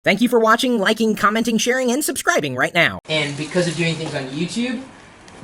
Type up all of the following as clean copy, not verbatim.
Thank you for watching, liking, commenting, sharing, and subscribing right now. And because of doing things on YouTube,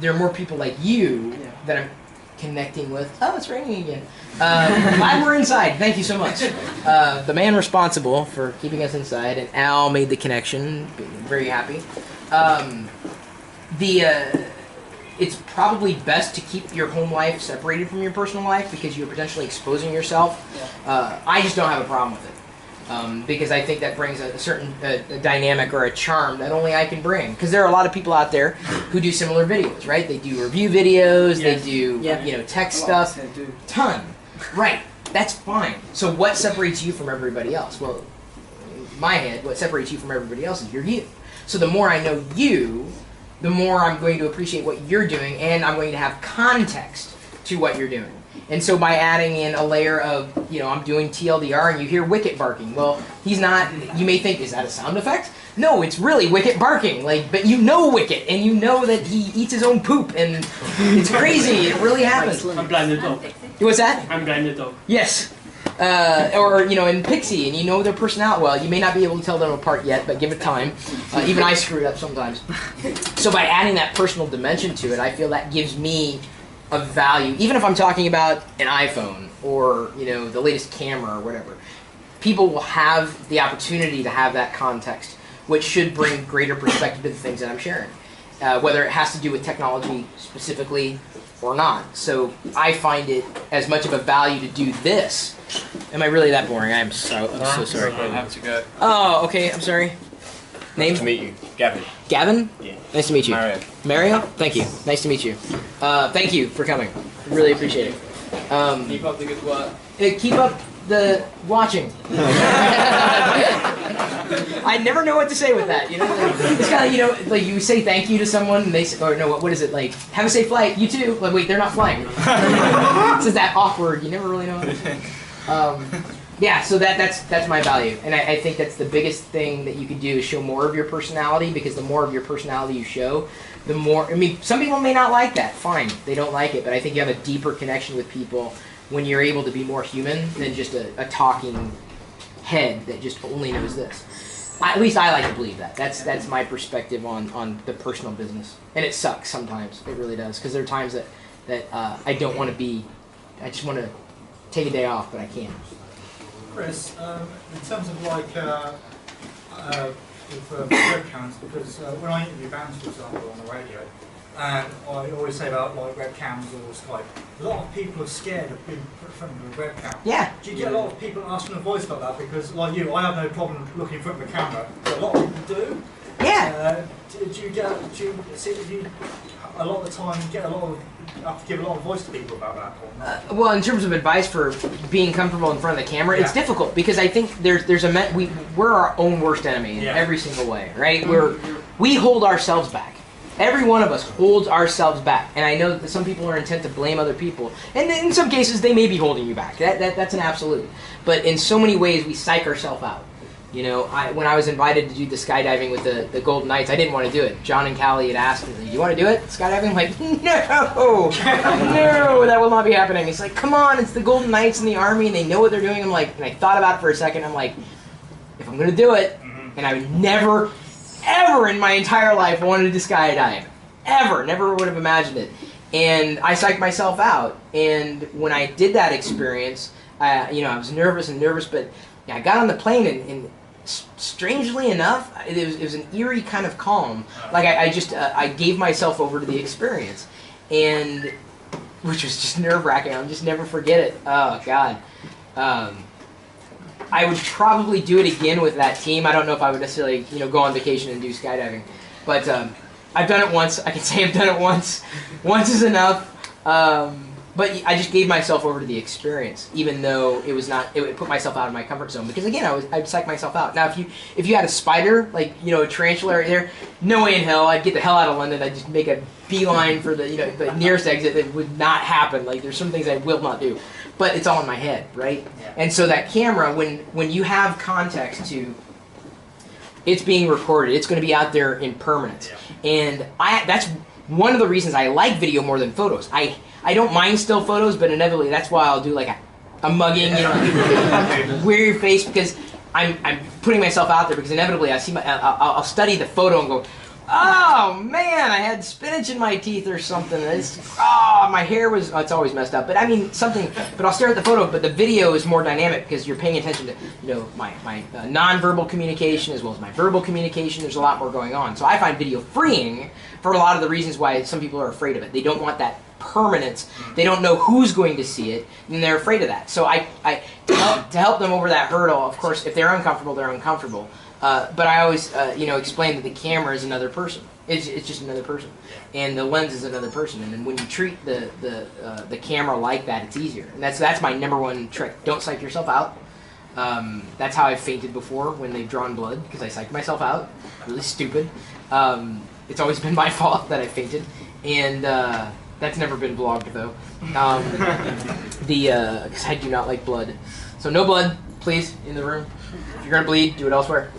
there are more people like you that I'm connecting with. Oh, it's raining again. Glad we're inside. Thank you so much. The man responsible for keeping us inside, and Al made the connection. Very happy. It's probably best to keep your home life separated from your personal life because you're potentially exposing yourself. I just don't have a problem with it. Because I think that brings a certain dynamic or a charm that only I can bring. Because there are a lot of people out there who do similar videos, right? They do review videos, they do tech stuff, ton. Right, that's fine. So what separates you from everybody else? Well, in my head, what separates you from everybody else is you're you. So the more I know you, the more I'm going to appreciate what you're doing, and I'm going to have context to what you're doing. And so by adding in a layer of, I'm doing TLDR and you hear Wicket barking. Well, he's not, you may think, is that a sound effect? No, it's really Wicket barking. But you know Wicket, and you know that he eats his own poop, and it's crazy. It really happens. I'm blinded dog. What's that? I'm blinded dog. Yes. In Pixie, and you know their personality. Well, you may not be able to tell them apart yet, but give it time. Even I screw it up sometimes. So by adding that personal dimension to it, I feel that gives me of value, even if I'm talking about an iPhone or the latest camera or whatever. People will have the opportunity to have that context, which should bring greater perspective to the things that I'm sharing, whether it has to do with technology specifically or not. So I find it as much of a value to do this. Am I really that boring? I'm so sorry. I have to go. Oh, okay. I'm sorry. Name? Nice to meet you, Gavin. Gavin? Yeah. Nice to meet you. Mario. Mario? Thank you. Nice to meet you. Thank you for coming. Really appreciate it. Keep up the good work. Keep up the watching. I never know what to say with that. It's kind of like you say thank you to someone, and they say, or no, what is it like? Have a safe flight. You too. Like wait, they're not flying. It's just that awkward. You never really know what to say. Yeah, so that's my value, and I think that's the biggest thing that you could do is show more of your personality, because the more of your personality you show, the more, some people may not like that, fine, they don't like it, but I think you have a deeper connection with people when you're able to be more human than just a talking head that just only knows this. At least I like to believe that. That's my perspective on the personal business, and it sucks sometimes, it really does, because there are times that I don't want to be, I just want to take a day off, but I can't. Chris, in terms of with webcams, because when I interview bands, for example, on the radio, and I always say about webcams or Skype, a lot of people are scared of being put in front of a webcam. Yeah. Do you get a lot of people asking a voice about that? Because like you, I have no problem looking in front of the camera, but a lot of people do. Yeah. A lot of the time you have to give a lot of voice to people about that? Well, in terms of advice for being comfortable in front of the camera, it's difficult because I think we're our own worst enemy in every single way, right? We hold ourselves back. Every one of us holds ourselves back, and I know that some people are intent to blame other people, and in some cases they may be holding you back. That's an absolute. But in so many ways we psych ourselves out. When I was invited to do the skydiving with the Golden Knights, I didn't want to do it. John and Callie had asked me, "Do you want to do it, skydiving?" I'm like, "No, no, that will not be happening." It's like, come on, it's the Golden Knights in the Army, and they know what they're doing. I'm like, and I thought about it for a second. I'm like, if I'm going to do it, and I would never, ever in my entire life wanted to skydive, never would have imagined it, and I psyched myself out. And when I did that experience, I was nervous, but I got on the plane and strangely enough, it was an eerie kind of calm. Like I gave myself over to the experience, and which was just nerve-wracking. I'll just never forget it. Oh God, I would probably do it again with that team. I don't know if I would necessarily go on vacation and do skydiving, but I've done it once. I can say I've done it once. Once is enough. But I just gave myself over to the experience, even though it was not. It would put myself out of my comfort zone because again, I'd psych myself out. Now, if you had a spider, like a tarantula right there, no way in hell I'd get the hell out of London. I'd just make a beeline for the nearest exit. That would not happen. Like there's some things I will not do, but it's all in my head, right? Yeah. And so that camera, when you have context to, it's being recorded. It's going to be out there in permanence, and that's one of the reasons I like video more than photos. I don't mind still photos, but inevitably that's why I'll do like a mugging, wear your face, because I'm putting myself out there because inevitably I'll study the photo and go, oh man, I had spinach in my teeth or something. My hair was, it's always messed up. But I mean, something, but I'll stare at the photo, but the video is more dynamic because you're paying attention to, my non-verbal communication as well as my verbal communication. There's a lot more going on. So I find video freeing for a lot of the reasons why some people are afraid of it. They don't want that permanence. They don't know who's going to see it, and they're afraid of that. So to help them over that hurdle, of course, if they're uncomfortable, they're uncomfortable. But I always, explain that the camera is another person. It's just another person, and the lens is another person. And then when you treat the camera like that, it's easier. And that's my #1 trick. Don't psych yourself out. That's how I've fainted before when they've drawn blood because I psyched myself out. Really stupid. It's always been my fault that I fainted, and that's never been vlogged though. Because I do not like blood, so no blood, please, in the room. If you're gonna bleed, do it elsewhere.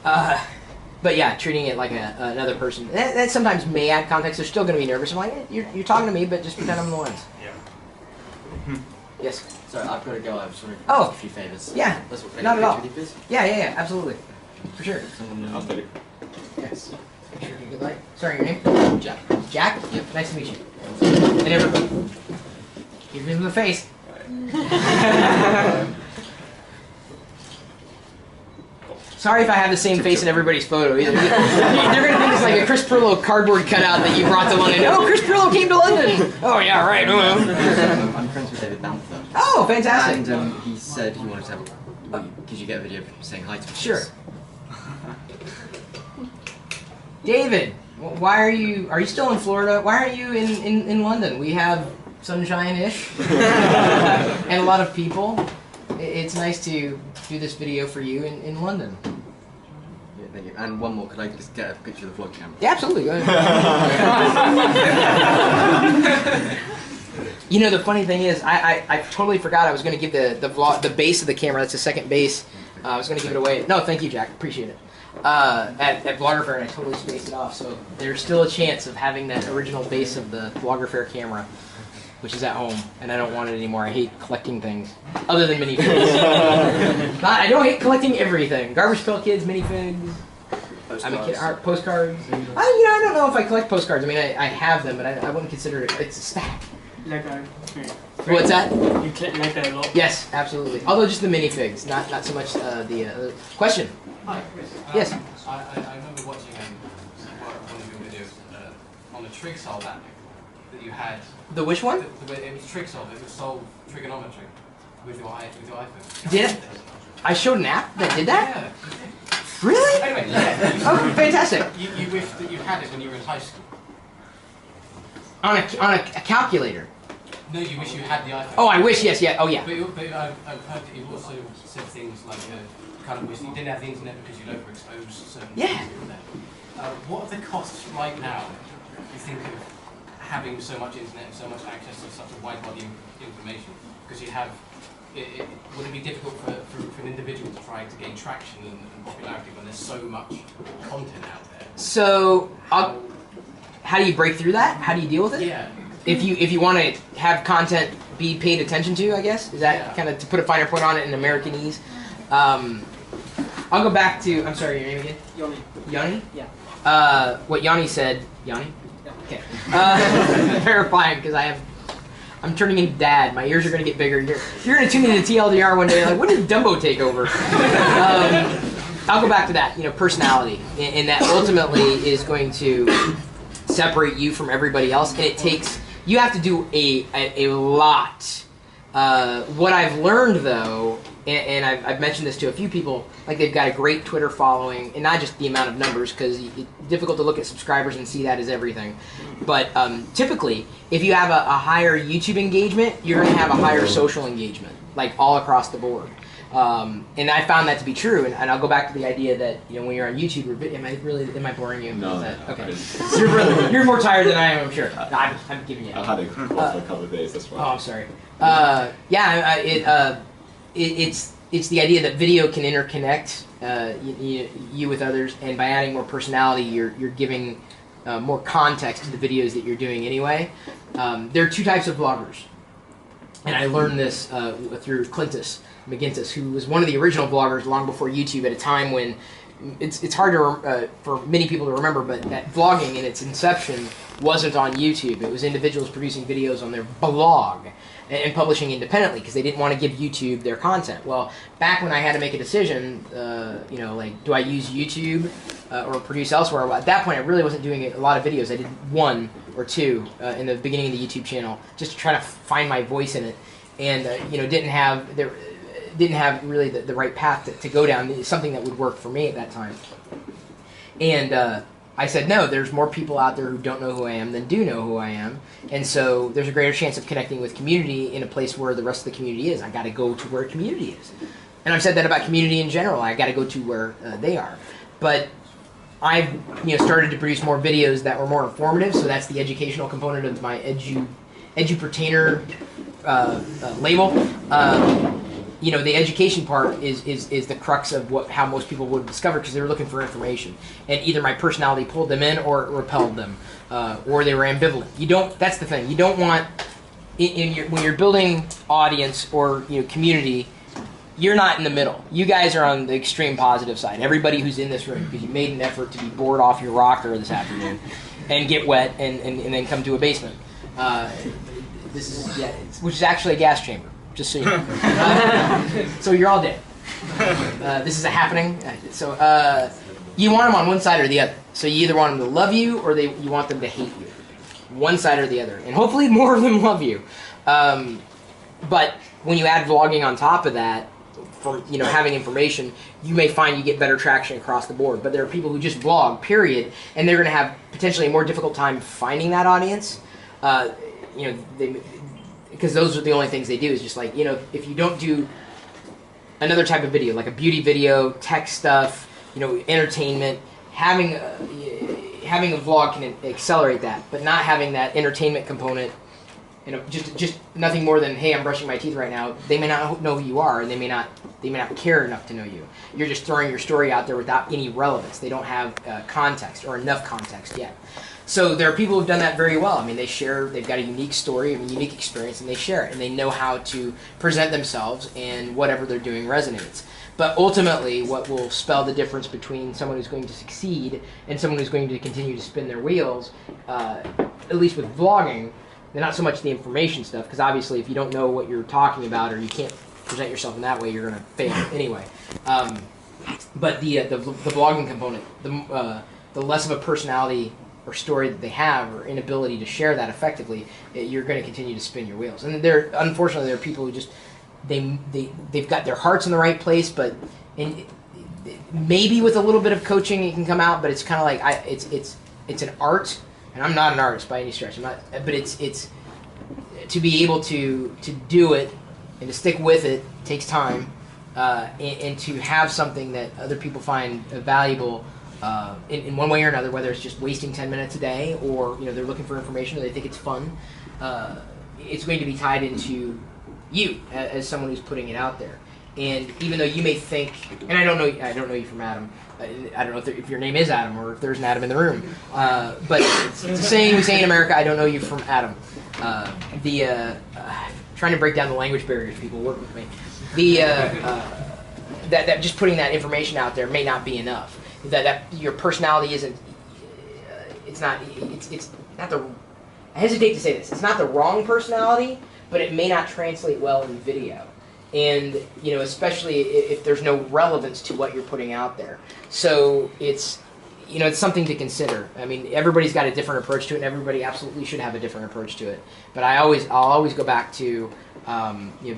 But yeah, treating it like another person. That sometimes may add context. They're still gonna be nervous. I'm like, you're talking to me, but just pretend I'm the lens. Yeah. Yes. Sorry, I've got to go. I was wondering Oh. a few favours. Yeah. Not at all. Yeah, absolutely, for sure. I'll take it. Yes. Sure, good light. Sorry, your name? Jack. Jack. Yep. Nice to meet you. And everybody, give him the face. Sorry if I have the same face in everybody's photo either. They're going to think it's like a Chris Pirillo cardboard cutout that you brought to London. Oh, Chris Pirillo came to London! Oh, yeah, right. I'm friends with David Bamford. Oh, fantastic. And he said he wanted to have could you get a video of him saying hi to me? Sure. David, why are you still in Florida? Why aren't you in London? We have sunshine-ish and a lot of people. It's nice to do this video for you in London. Yeah, thank you. And one more, could I just get a picture of the vlog camera? Yeah, absolutely. Go ahead. The funny thing is, I totally forgot I was going to give the base of the camera. That's the second base. I was going to give it away. No, thank you, Jack. Appreciate it. At Vlogger Fair, and I totally spaced it off. So there's still a chance of having that original base of the Vlogger Fair camera, which is at home, and I don't want it anymore. I hate collecting things, other than minifigs. I don't hate collecting everything. Garbage Pail Kids, minifigs. I'm a kid, art, postcards. I don't know if I collect postcards. I mean, I have them, but I wouldn't consider it. It's a stack. Lego. What's that? You collect Lego a lot. Yes, absolutely. Although just the minifigs, not so much the question. Hi, Chris. Yes. I remember watching one of your videos on the Trig-Solve app that you had. The which one? It was Trig-Solve. It would solve trigonometry with your iPhone. Did it? I showed an app that did that? Yeah. Really? Anyway, yeah. Oh, fantastic. You wish that you had it when you were in high school. On a calculator. No, you wish you had the iPhone. Oh, I wish. Yes. Yeah. Oh, yeah. But I've heard that you've also said things like kind of wish you didn't have the internet because you'd overexposed certain Yeah. things on there. What are the costs right now, you think, of having so much internet and so much access to such a wide body of information? Because you have, would it be difficult for an individual to try to gain traction and popularity when there's so much content out there? So, how do you break through that? How do you deal with it? Yeah. If you want to have content be paid attention to, I guess, is that kind of to put a finer point on it in Americanese? I'll go back to. I'm sorry, your name again? Yanni. Yanni? Yeah. What Yanni said. Yanni? Yeah. Okay. Verifying because I'm turning into dad. My ears are going to get bigger. You're going to tune into TLDR one day. Like, when did Dumbo take over? I'll go back to that. Personality, and that ultimately is going to separate you from everybody else. And it takes. You have to do a lot. What I've learned though, and I've mentioned this to a few people, like they've got a great Twitter following, and not just the amount of numbers, because it's difficult to look at subscribers and see that as everything. But typically, if you have a higher YouTube engagement, you're going to have a higher social engagement, like all across the board. And I found that to be true, and I'll go back to the idea that when you're on YouTube, am I boring you? No, okay. You're more tired than I am, I'm sure. No, I'm giving you. I've had it for a couple of days. That's why. Oh, I'm sorry. It's the idea that video can interconnect you with others, and by adding more personality, you're giving more context to the videos that you're doing anyway. There are two types of vloggers, and I learned this through Clintus. McGintis, who was one of the original vloggers long before YouTube at a time when it's hard to for many people to remember, but that vlogging in its inception wasn't on YouTube. It was individuals producing videos on their blog and publishing independently because they didn't want to give YouTube their content. Well, back when I had to make a decision, you know, like, do I use YouTube or produce elsewhere? Well, at that point, I really wasn't doing a lot of videos. I did 1 or 2 in the beginning of the YouTube channel just to try to find my voice in it, and you know, didn't have really the right path to go down, something that would work for me at that time. And I said, no, there's more people out there who don't know who I am than do know who I am. And so there's a greater chance of connecting with community in a place where the rest of the community is. I got to go to where community is. And I've said that about community in general. I got to go to where they are. But I've started to produce more videos that were more informative, so that's the educational component of my edutainer label. You know, the education part is the crux of how most people would discover, because they were looking for information, and either my personality pulled them in or it repelled them, or they were ambivalent. You don't. That's the thing. You don't want when you're building audience or community. You're not in the middle. You guys are on the extreme positive side. Everybody who's in this room, because you made an effort to be bored off your rocker this afternoon, and get wet, and then come to a basement. This is which is actually a gas chamber. Just so you know. So you're all dead. This is a happening. So you want them on one side or the other. So you either want them to love you or you want them to hate you. One side or the other. And hopefully more of them love you. But when you add vlogging on top of that, from having information, you may find you get better traction across the board. But there are people who just vlog, period, and they're going to have potentially a more difficult time finding that audience. Because those are the only things they do, is just like, if you don't do another type of video, like a beauty video, tech stuff, entertainment, having a vlog can accelerate that, but not having that entertainment component, just nothing more than, hey, I'm brushing my teeth right now. They may not know who you are, and they may not care enough to know you. You're just throwing your story out there without any relevance. They don't have context or enough context yet. So there are people who've done that very well. I mean, they've got a unique story, a unique experience, and they share it, and they know how to present themselves, and whatever they're doing resonates. But ultimately, what will spell the difference between someone who's going to succeed and someone who's going to continue to spin their wheels, at least with vlogging, not so much the information stuff, because obviously if you don't know what you're talking about, or you can't present yourself in that way, you're going to fail anyway. But the vlogging component, the less of a personality or story that they have, or inability to share that effectively, you're going to continue to spin your wheels. And unfortunately, there are people who just they've got their hearts in the right place, but maybe with a little bit of coaching it can come out. But it's kind of like it's an art, and I'm not an artist by any stretch. But it's to be able to do it and to stick with it takes time, and to have something that other people find valuable. In one way or another, whether it's just wasting 10 minutes a day, or they're looking for information, or they think it's fun, it's going to be tied into you as someone who's putting it out there. And even though you may think, and I don't know you from Adam. I don't know if your name is Adam, or if there's an Adam in the room. But it's a saying we say in America, I don't know you from Adam. Trying to break down the language barriers, people work with me. That just putting that information out there may not be enough. That your personality isn't. It's not the. I hesitate to say this. It's not the wrong personality, but it may not translate well in video, and especially if there's no relevance to what you're putting out there. So it's something to consider. I mean, everybody's got a different approach to it, and everybody absolutely should have a different approach to it. But I'll always go back to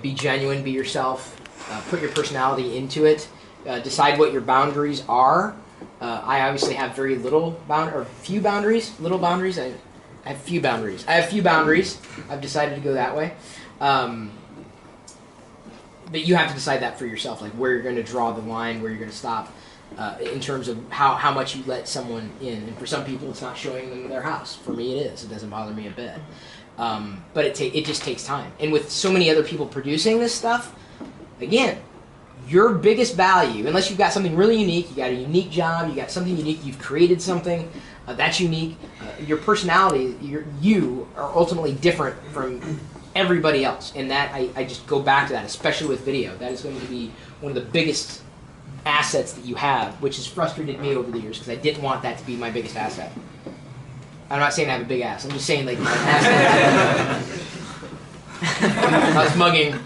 be genuine, be yourself, put your personality into it, decide what your boundaries are. I obviously have very few boundaries. Little boundaries. I have few boundaries. I've decided to go that way. But you have to decide that for yourself, like where you're going to draw the line, where you're going to stop, in terms of how much you let someone in. And for some people, it's not showing them their house. For me, it is. It doesn't bother me a bit. But it just takes time. And with so many other people producing this stuff, again, your biggest value, unless you've got something really unique, you got a unique job, you got something unique, you've created something that's unique, your personality, you are ultimately different from everybody else. And that I just go back to that, especially with video. That is going to be one of the biggest assets that you have, which has frustrated me over the years because I didn't want that to be my biggest asset. I'm not saying I have a big ass. I'm just saying like my asset. I was mugging.